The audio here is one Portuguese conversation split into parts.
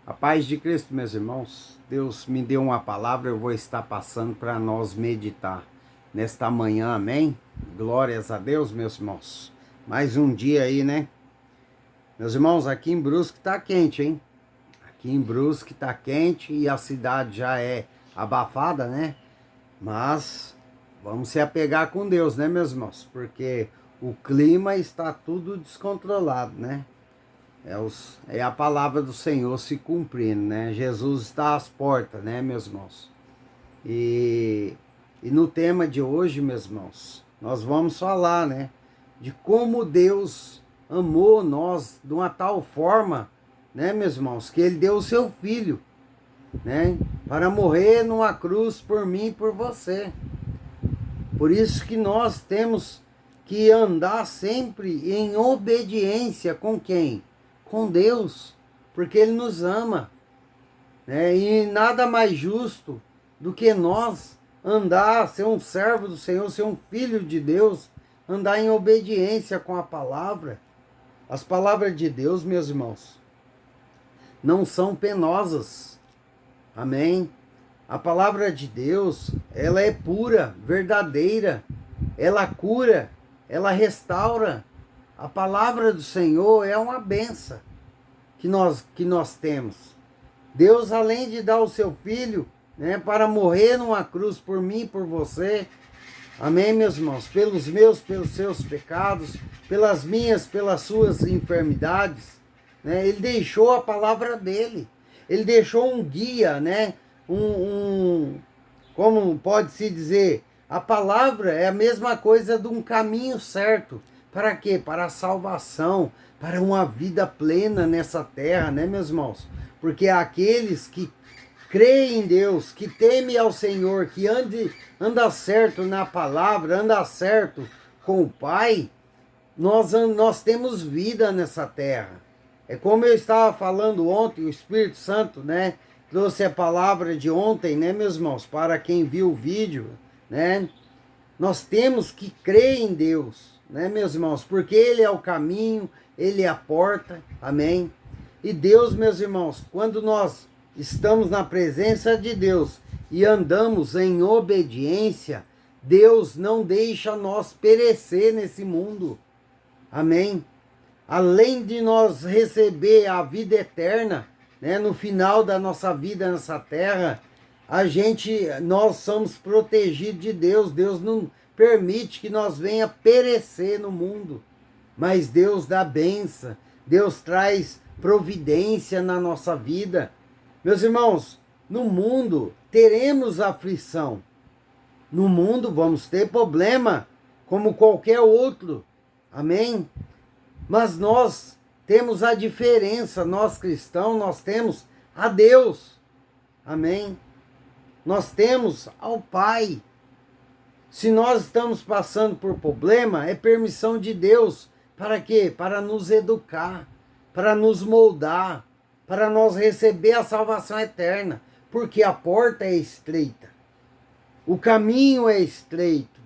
A paz de Cristo, meus irmãos. Deus me deu uma palavra, eu vou estar passando para nós meditar nesta manhã, amém? Glórias a Deus, meus irmãos. Mais um dia aí, né? Meus irmãos, aqui em Brusque tá quente, hein? Aqui em Brusque tá quente e a cidade já é abafada, né? Mas vamos se apegar com Deus, né, meus irmãos? Porque o clima está tudo descontrolado, né? É a palavra do Senhor se cumprindo, né? Jesus está às portas, né, meus irmãos? E, e no tema de hoje, meus irmãos, nós vamos falar, né? De como Deus amou nós de uma tal forma, né, meus irmãos? Que Ele deu o seu Filho, né? Para morrer numa cruz por mim e por você. Por isso que nós temos que andar sempre em obediência com quem? Com Deus, porque Ele nos ama, né? E nada mais justo do que nós andar, ser um servo do Senhor, ser um filho de Deus, andar em obediência com a palavra. As palavras de Deus, meus irmãos, não são penosas, amém? A palavra de Deus, ela é pura, verdadeira, ela cura, ela restaura. A palavra do Senhor é uma benção que nós temos. Deus, além de dar o seu Filho, né, para morrer numa cruz por mim e por você, amém, meus irmãos? Pelos meus, pelos seus pecados, pelas minhas, pelas suas enfermidades, né? Ele deixou a palavra dele. Ele deixou um guia, né? Como pode-se dizer, a palavra é a mesma coisa de um caminho certo. Para quê? Para a salvação, para uma vida plena nessa terra, né, meus irmãos? Porque aqueles que creem em Deus, que temem ao Senhor, que anda certo na palavra, anda certo com o Pai, nós temos vida nessa terra. É como eu estava falando ontem, o Espírito Santo, né? Trouxe a palavra de ontem, né, meus irmãos? Para quem viu o vídeo, né? Nós temos que crer em Deus, né, meus irmãos? Porque Ele é o caminho, Ele é a porta, amém? E Deus, meus irmãos, quando nós estamos na presença de Deus e andamos em obediência, Deus não deixa nós perecer nesse mundo, amém? Além de nós receber a vida eterna, né, no final da nossa vida nessa terra, nós somos protegidos de Deus. Deus não permite que nós venha perecer no mundo, mas Deus dá bênção, Deus traz providência na nossa vida. Meus irmãos, no mundo teremos aflição, no mundo vamos ter problema, como qualquer outro, amém? Mas nós temos a diferença, nós cristãos, nós temos a Deus, amém? Nós temos ao Pai. Se nós estamos passando por problema, é permissão de Deus. Para quê? Para nos educar, para nos moldar, para nós receber a salvação eterna. Porque a porta é estreita, o caminho é estreito.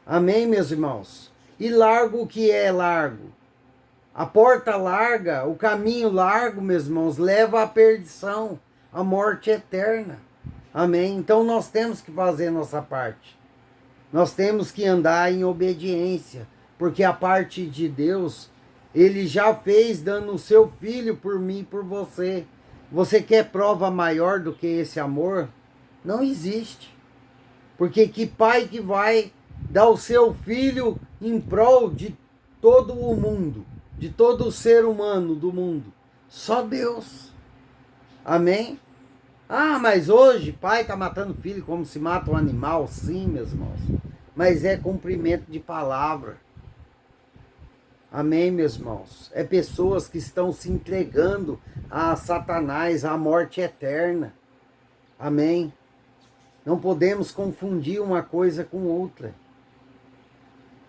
Amém, meus irmãos? E largo o que é largo? A porta larga, o caminho largo, meus irmãos, leva à perdição, à morte eterna. Amém? Então nós temos que fazer nossa parte. Nós temos que andar em obediência, porque a parte de Deus, Ele já fez dando o seu Filho por mim e por você. Você quer prova maior do que esse amor? Não existe. Porque que pai que vai dar o seu Filho em prol de todo o mundo, de todo o ser humano do mundo? Só Deus. Amém? Ah, mas hoje pai está matando filho como se mata um animal. Sim, meus irmãos. Mas é cumprimento de palavra. Amém, meus irmãos? É pessoas que estão se entregando a Satanás, à morte eterna. Amém? Não podemos confundir uma coisa com outra.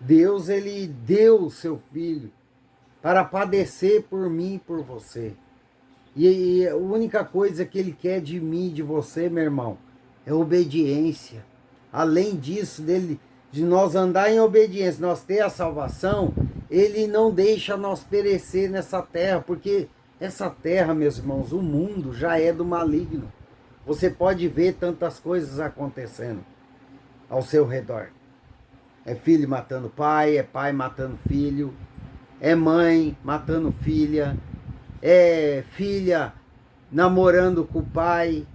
Deus, Ele deu o seu Filho para padecer por mim e por você. E a única coisa que Ele quer de mim e de você, meu irmão, é obediência. Além disso, de nós andar em obediência, nós ter a salvação, Ele não deixa nós perecer nessa terra, porque Essa terra, meus irmãos, o mundo já é do maligno. Você pode ver tantas coisas acontecendo ao seu redor. É filho matando pai, é pai matando filho, é mãe matando filha, é filha namorando com o pai.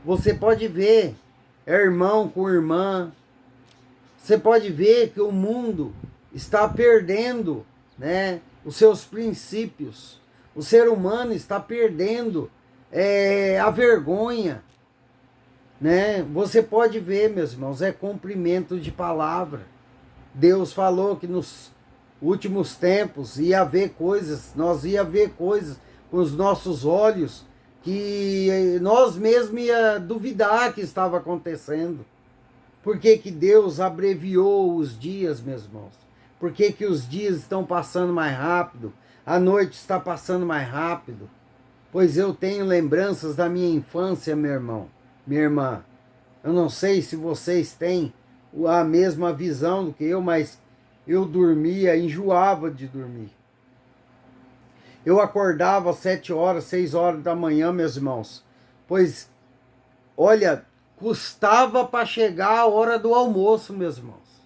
Você pode ver, é irmão com irmã. Você pode ver que o mundo está perdendo, né, os seus princípios. O ser humano está perdendo a vergonha, né? Você pode ver, meus irmãos, é cumprimento de palavra. Deus falou que nos últimos tempos ia haver coisas, nós ia ver coisas com os nossos olhos que nós mesmos ia duvidar que estava acontecendo. Por que que Deus abreviou os dias, meus irmãos? Por que que os dias estão passando mais rápido? A noite está passando mais rápido? Pois eu tenho lembranças da minha infância, meu irmão, minha irmã. Eu não sei se vocês têm a mesma visão do que eu, mas eu dormia, enjoava de dormir. Eu acordava às 7 horas, 6 horas da manhã, meus irmãos. Pois, olha, custava para chegar a hora do almoço, meus irmãos.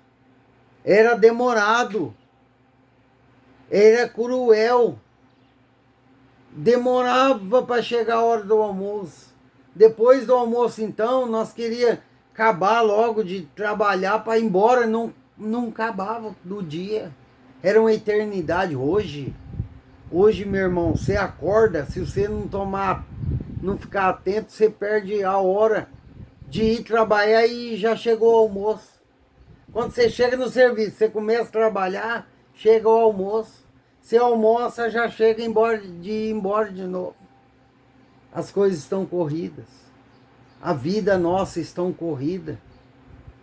Era demorado. Era cruel. Demorava para chegar a hora do almoço. Depois do almoço, então, nós queríamos acabar logo de trabalhar para ir embora. Não acabava do dia. Era uma eternidade. Hoje, meu irmão, você acorda, se você não ficar atento, você perde a hora de ir trabalhar e já chegou o almoço. Quando você chega no serviço, você começa a trabalhar, chega o almoço. Você almoça, já chega ir embora de novo. As coisas estão corridas. A vida nossa está corrida.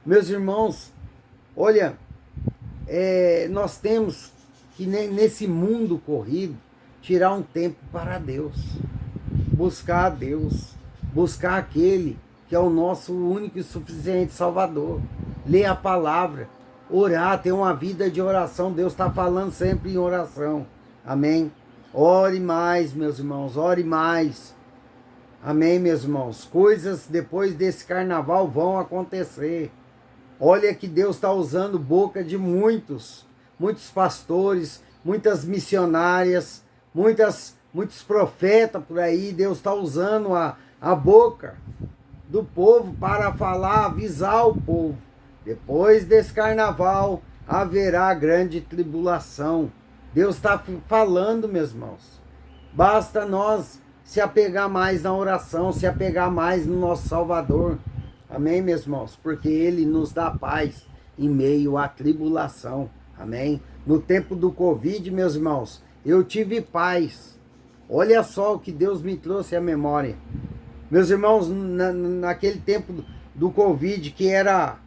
Meus irmãos, olha, nós temos que nesse mundo corrido, tirar um tempo para Deus. Buscar a Deus. Buscar aquele que é o nosso único e suficiente Salvador. Ler a palavra. Orar, ter uma vida de oração. Deus está falando sempre em oração. Amém? Ore mais, meus irmãos. Ore mais. Amém, meus irmãos? Coisas depois desse carnaval vão acontecer. Olha que Deus está usando boca de muitos pastores, muitas missionárias, muitos profetas por aí. Deus está usando a boca do povo para falar, avisar o povo. Depois desse carnaval haverá grande tribulação. Deus está falando, meus irmãos. Basta nós se apegar mais na oração, se apegar mais no nosso Salvador. Amém, meus irmãos? Porque Ele nos dá paz em meio à tribulação. Amém? No tempo do Covid, meus irmãos, eu tive paz. Olha só o que Deus me trouxe à memória. Meus irmãos, naquele tempo do Covid, que era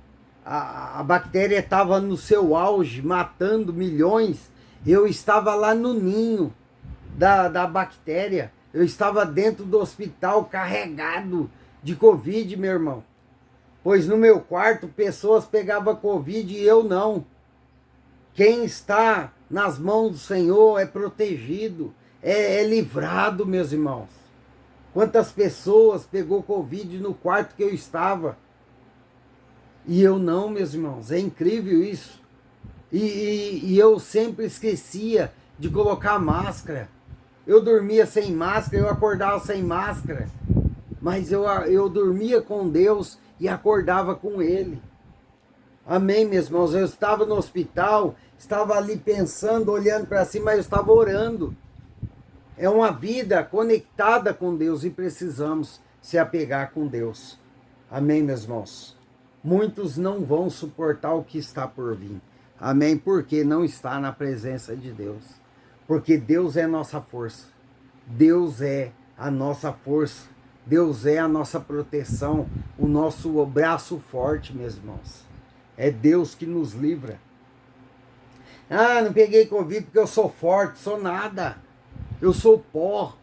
a bactéria estava no seu auge, matando milhões, eu estava lá no ninho da bactéria. Eu estava dentro do hospital carregado de Covid, meu irmão. Pois no meu quarto pessoas pegavam Covid e eu não. Quem está nas mãos do Senhor é protegido, é livrado, meus irmãos. Quantas pessoas pegou Covid no quarto que eu estava? E eu não, meus irmãos. É incrível isso. E eu sempre esquecia de colocar máscara. Eu dormia sem máscara, eu acordava sem máscara. Mas eu dormia com Deus e acordava com Ele. Amém, meus irmãos? Eu estava no hospital, estava ali pensando, olhando para cima, mas eu estava orando. É uma vida conectada com Deus e precisamos se apegar com Deus. Amém, meus irmãos? Muitos não vão suportar o que está por vir. Amém? Porque não está na presença de Deus. Porque Deus é a nossa força. Deus é a nossa força. Deus é a nossa proteção. O nosso braço forte, meus irmãos. É Deus que nos livra. Ah, não peguei Covid porque eu sou forte. Sou nada. Eu sou pó.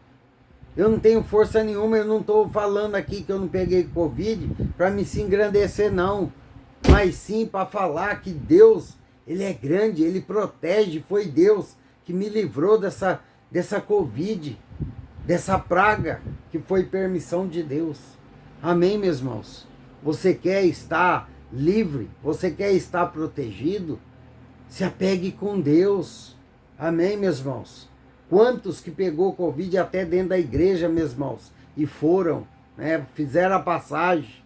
Eu não tenho força nenhuma. Eu não estou falando aqui que eu não peguei Covid para me se engrandecer, não. Mas sim para falar que Deus, Ele é grande, Ele protege. Foi Deus que me livrou dessa Covid, dessa praga que foi permissão de Deus. Amém, meus irmãos? Você quer estar livre? Você quer estar protegido? Se apegue com Deus. Amém, meus irmãos? Quantos que pegou Covid até dentro da igreja, meus irmãos? E foram, né? Fizeram a passagem.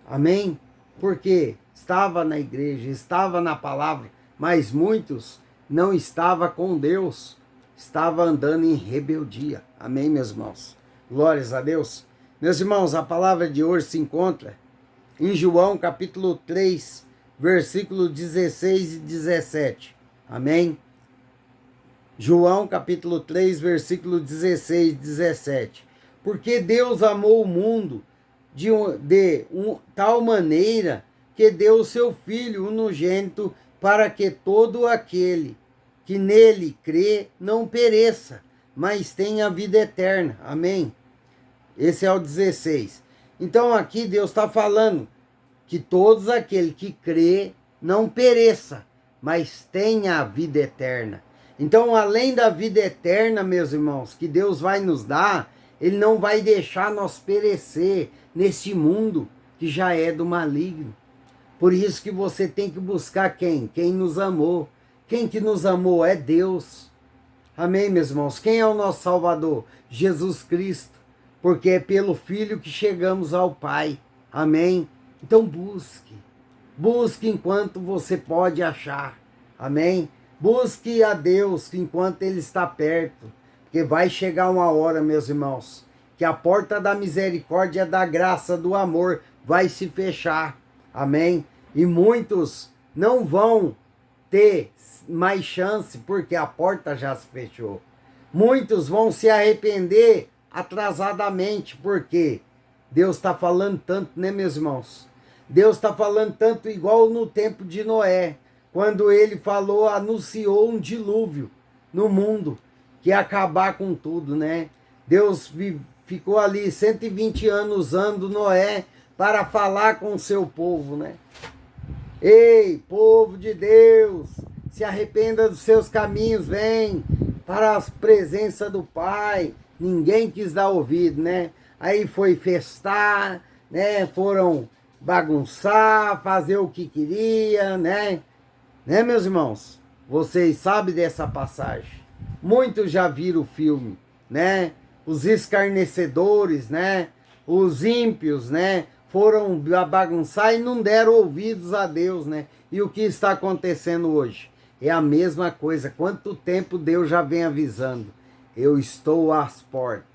Amém? Porque estava na igreja, estava na palavra, mas muitos não estavam com Deus, estavam andando em rebeldia. Amém, meus irmãos? Glórias a Deus. Meus irmãos, a palavra de hoje se encontra em João capítulo 3, versículo 16 e 17. Amém? João capítulo 3, versículo 16 e 17. Porque Deus amou o mundo de tal maneira que deu o seu Filho unigênito para que todo aquele que nele crê não pereça, mas tenha vida eterna. Amém? Esse é o 16. Então aqui Deus está falando que todos aqueles que crê não pereça, mas tenha a vida eterna. Então, além da vida eterna, meus irmãos, que Deus vai nos dar, Ele não vai deixar nós perecer nesse mundo que já é do maligno. Por isso que você tem que buscar quem? Quem nos amou. Quem que nos amou? É Deus. Amém, meus irmãos? Quem é o nosso Salvador? Jesus Cristo. Porque é pelo Filho que chegamos ao Pai. Amém? Então busque. Busque enquanto você pode achar. Amém? Busque a Deus enquanto Ele está perto. Porque vai chegar uma hora, meus irmãos, que a porta da misericórdia, da graça, do amor vai se fechar. Amém? E muitos não vão ter mais chance porque a porta já se fechou. Muitos vão se arrepender atrasadamente porque Deus está falando tanto, né, meus irmãos? Deus está falando tanto igual no tempo de Noé, quando ele falou, anunciou um dilúvio no mundo, que ia acabar com tudo, né? Deus ficou ali 120 anos usando Noé para falar com o seu povo, né? Ei, povo de Deus, se arrependa dos seus caminhos, vem para a presença do Pai. Ninguém quis dar ouvido, né? Aí foi festar, né? Foram bagunçar, fazer o que queria, né? Né, meus irmãos? Vocês sabem dessa passagem. Muitos já viram o filme, né? Os escarnecedores, né? Os ímpios, né? Foram bagunçar e não deram ouvidos a Deus, né? E o que está acontecendo hoje? É a mesma coisa. Quanto tempo Deus já vem avisando? Eu estou às portas.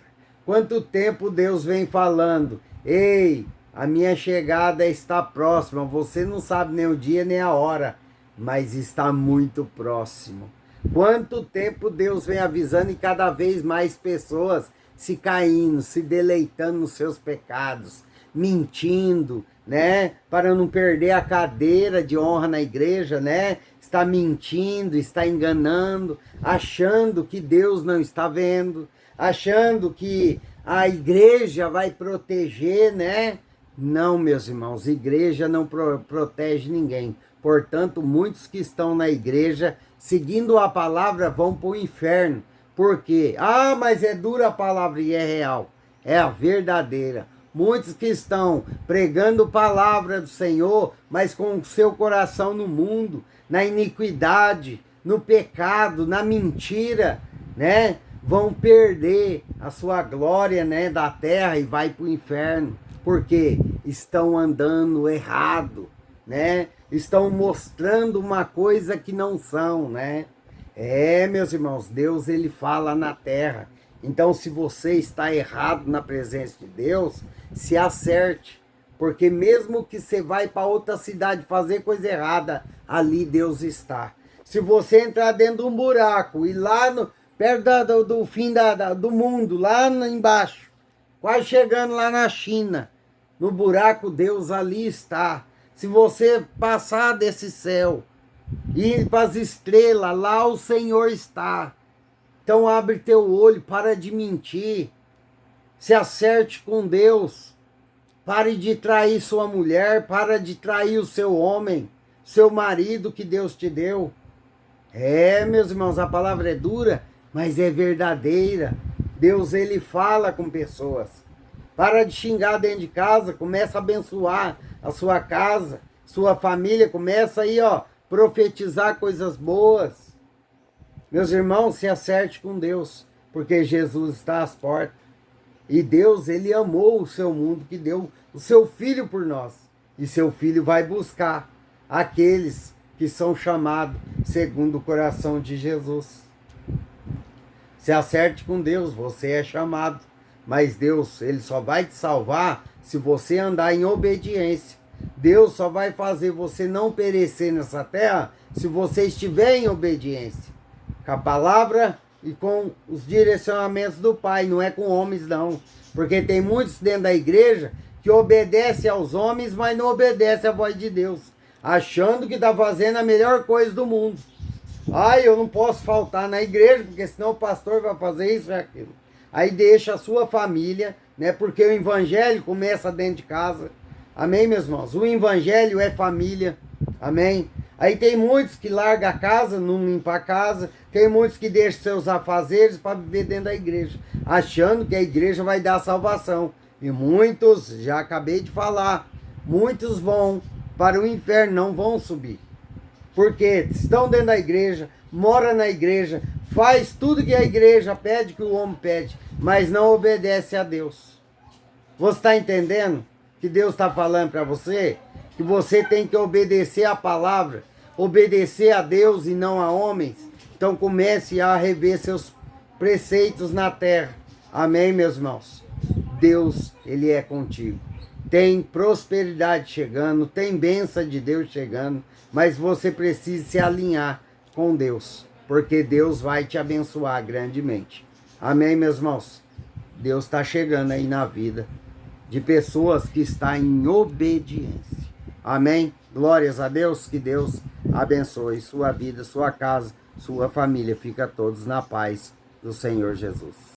Quanto tempo Deus vem falando? Ei, a minha chegada está próxima. Você não sabe nem o dia nem a hora, mas está muito próximo. Quanto tempo Deus vem avisando e cada vez mais pessoas se caindo, se deleitando nos seus pecados, mentindo, né? Para não perder a cadeira de honra na igreja, né? Está mentindo, está enganando, achando que Deus não está vendo, achando que a igreja vai proteger, né? Não, meus irmãos, igreja não protege ninguém. Portanto, muitos que estão na igreja, seguindo a palavra, vão para o inferno. Por quê? Ah, mas é dura a palavra e é real. É a verdadeira. Muitos que estão pregando a palavra do Senhor, mas com o seu coração no mundo, na iniquidade, no pecado, na mentira, né? Vão perder a sua glória, né, da terra e vai para o inferno. Porque estão andando errado, né? Estão mostrando uma coisa que não são, né? É, meus irmãos, Deus, ele fala na terra. Então, se você está errado na presença de Deus, se acerte. Porque mesmo que você vai para outra cidade fazer coisa errada, ali Deus está. Se você entrar dentro de um buraco e lá perto do fim do mundo, lá embaixo, quase chegando lá na China, no buraco, Deus ali está. Se você passar desse céu e ir para as estrelas, lá o Senhor está. Então abre teu olho, para de mentir, se acerte com Deus, pare de trair sua mulher, para de trair o seu homem, seu marido que Deus te deu. É, meus irmãos, a palavra é dura, mas é verdadeira. Deus, ele fala com pessoas. Para de xingar dentro de casa, começa a abençoar a sua casa, sua família, começa aí, ó, profetizar coisas boas. Meus irmãos, se acerte com Deus, porque Jesus está às portas. E Deus, ele amou o seu mundo, que deu o seu filho por nós. E seu filho vai buscar aqueles que são chamados segundo o coração de Jesus. Se acerte com Deus, você é chamado. Mas Deus, ele só vai te salvar se você andar em obediência. Deus só vai fazer você não perecer nessa terra se você estiver em obediência. Com a palavra e com os direcionamentos do Pai, não é com homens não. Porque tem muitos dentro da igreja que obedecem aos homens, mas não obedecem à voz de Deus. Achando que está fazendo a melhor coisa do mundo. Eu não posso faltar na igreja, porque senão o pastor vai fazer isso e aquilo. Aí deixa a sua família, né? Porque o evangelho começa dentro de casa. Amém, meus irmãos? O evangelho é família. Amém? Aí tem muitos que largam a casa, não limpam a casa. Tem muitos que deixam seus afazeres para viver dentro da igreja, achando que a igreja vai dar salvação. E muitos, já acabei de falar, muitos vão para o inferno, não vão subir. Porque estão dentro da igreja, moram na igreja, faz tudo que a igreja pede, que o homem pede, mas não obedece a Deus. Você está entendendo que Deus está falando para você? Que você tem que obedecer a palavra, obedecer a Deus e não a homens. Então comece a rever seus preceitos na terra. Amém, meus irmãos? Deus, ele é contigo. Tem prosperidade chegando, tem bênção de Deus chegando, mas você precisa se alinhar com Deus, porque Deus vai te abençoar grandemente. Amém, meus irmãos? Deus está chegando aí na vida de pessoas que estão em obediência. Amém? Glórias a Deus, que Deus abençoe sua vida, sua casa, sua família. Fica todos na paz do Senhor Jesus.